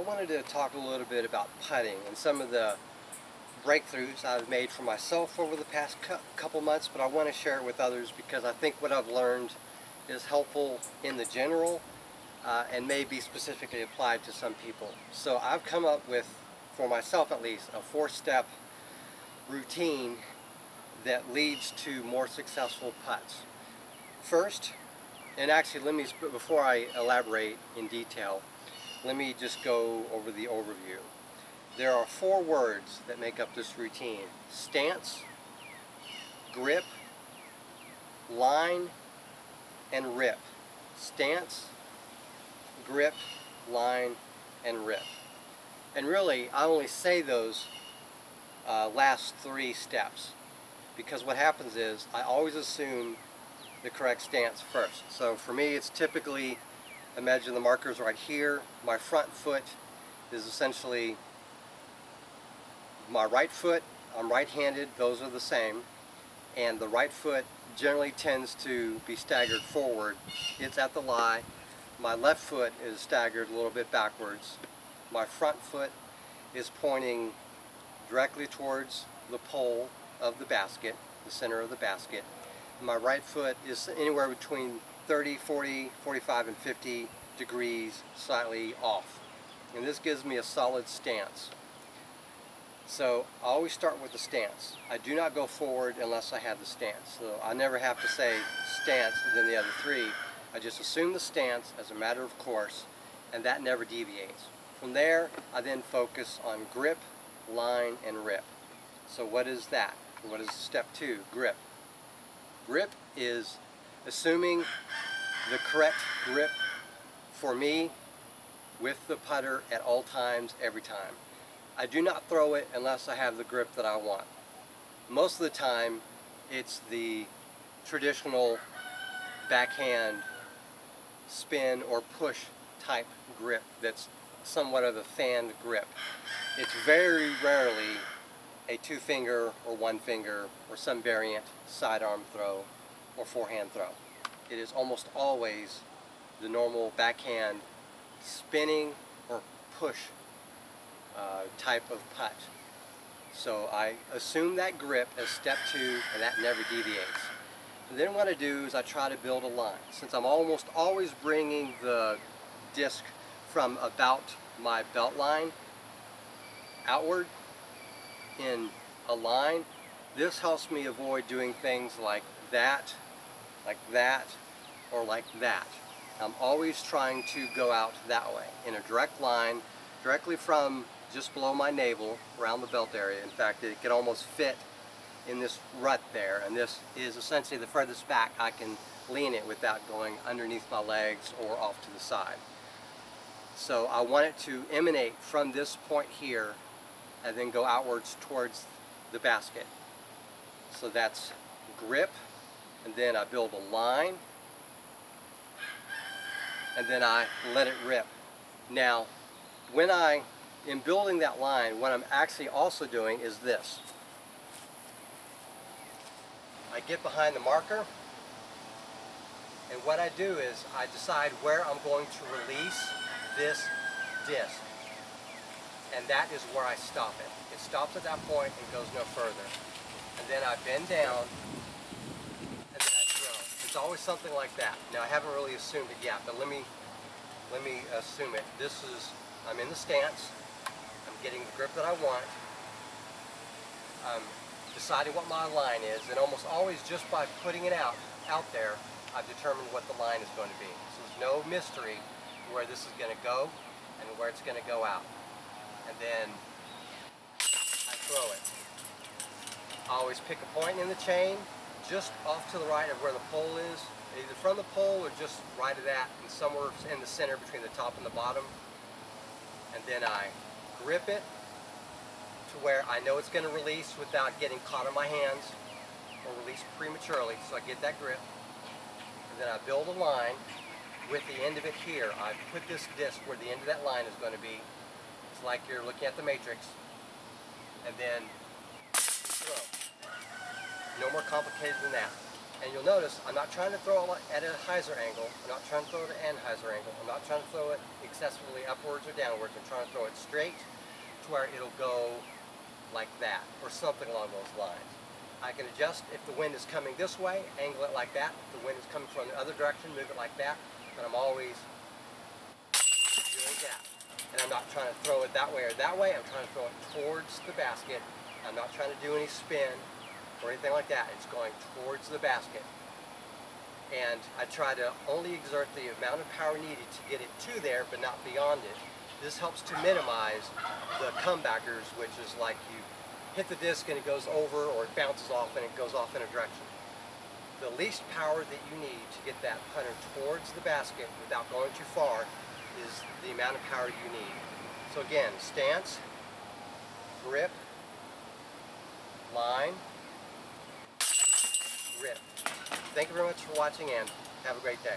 wanted to talk a little bit about putting and some of the breakthroughs I've made for myself over the past couple months, but I want to share it with others because I think what I've learned is helpful in the general and may be specifically applied to some people. So I've come up with, for myself at least, a 4-step routine that leads to more successful putts. First, and actually before I elaborate in detail, let me just go over the overview. There are 4 words that make up this routine: stance, grip, line, and rip. Stance, grip, line, and rip. And really, I only say those last 3 steps because what happens is I always assume the correct stance first. So for me, it's typically, imagine the marker's right here. My front foot is essentially my right foot. I'm right-handed, those are the same, and the right foot generally tends to be staggered forward. It's at the lie. My left foot is staggered a little bit backwards. My front foot is pointing directly towards the pole of the basket, the center of the basket. My right foot is anywhere between 30, 40, 45, and 50 degrees slightly off. And this gives me a solid stance. So I always start with the stance. I do not go forward unless I have the stance. So I never have to say stance and then the other 3. I just assume the stance as a matter of course, and that never deviates. From there, I then focus on grip, line, and rip. So what is that? What is step 2? Grip. Grip is assuming the correct grip for me with the putter at all times, every time. I do not throw it unless I have the grip that I want. Most of the time, it's the traditional backhand spin or push type grip that's somewhat of a fanned grip. It's very rarely a 2-finger or 1-finger or some variant sidearm throw or forehand throw. It is almost always the normal backhand spinning or push type of putt. So I assume that grip as step 2, and that never deviates. And then what I do is I try to build a line. Since I'm almost always bringing the disc from about my belt line outward in a line, this helps me avoid doing things like that, or like that. I'm always trying to go out that way, in a direct line, directly from just below my navel, around the belt area. In fact, it can almost fit in this rut there, and this is essentially the furthest back I can lean it without going underneath my legs or off to the side. So I want it to emanate from this point here and then go outwards towards the basket. So that's grip, and then I build a line, and then I let it rip. Now, when I am building that line, what I'm actually also doing is this. I get behind the marker, and what I do is I decide where I'm going to release this disc. And that is where I stop it. It stops at that point and goes no further. And then I bend down, and then I throw. It's always something like that. Now I haven't really assumed it yet, but let me assume it. I'm in the stance. I'm getting the grip that I want. I'm deciding what my line is, and almost always just by putting it out there, I've determined what the line is going to be. So there's no mystery where this is going to go and where it's going to go out. And then I throw it. I always pick a point in the chain just off to the right of where the pole is, either from the pole or just right of that, and somewhere in the center between the top and the bottom. And then I grip it to where I know it's going to release without getting caught in my hands or release prematurely, so I get that grip. And then I build a line with the end of it here. I put this disc where the end of that line is going to be. It's like you're looking at the matrix. And then throw. No more complicated than that. And you'll notice I'm not trying to throw it at a hyzer angle. I'm not trying to throw it at an hyzer angle. I'm not trying to throw it excessively upwards or downwards. I'm trying to throw it straight to where it'll go like that, or something along those lines. I can adjust if the wind is coming this way, angle it like that. If the wind is coming from the other direction, move it like that. But I'm always doing that. And I'm not trying to throw it that way or that way. I'm trying to throw it towards the basket. I'm not trying to do any spin or anything like that. It's going towards the basket. And I try to only exert the amount of power needed to get it to there, but not beyond it. This helps to minimize the comebackers, which is like you hit the disc and it goes over, or it bounces off and it goes off in a direction. The least power that you need to get that putter towards the basket without going too far is the amount of power you need. So again, stance, grip, line, rip. Thank you very much for watching, and have a great day.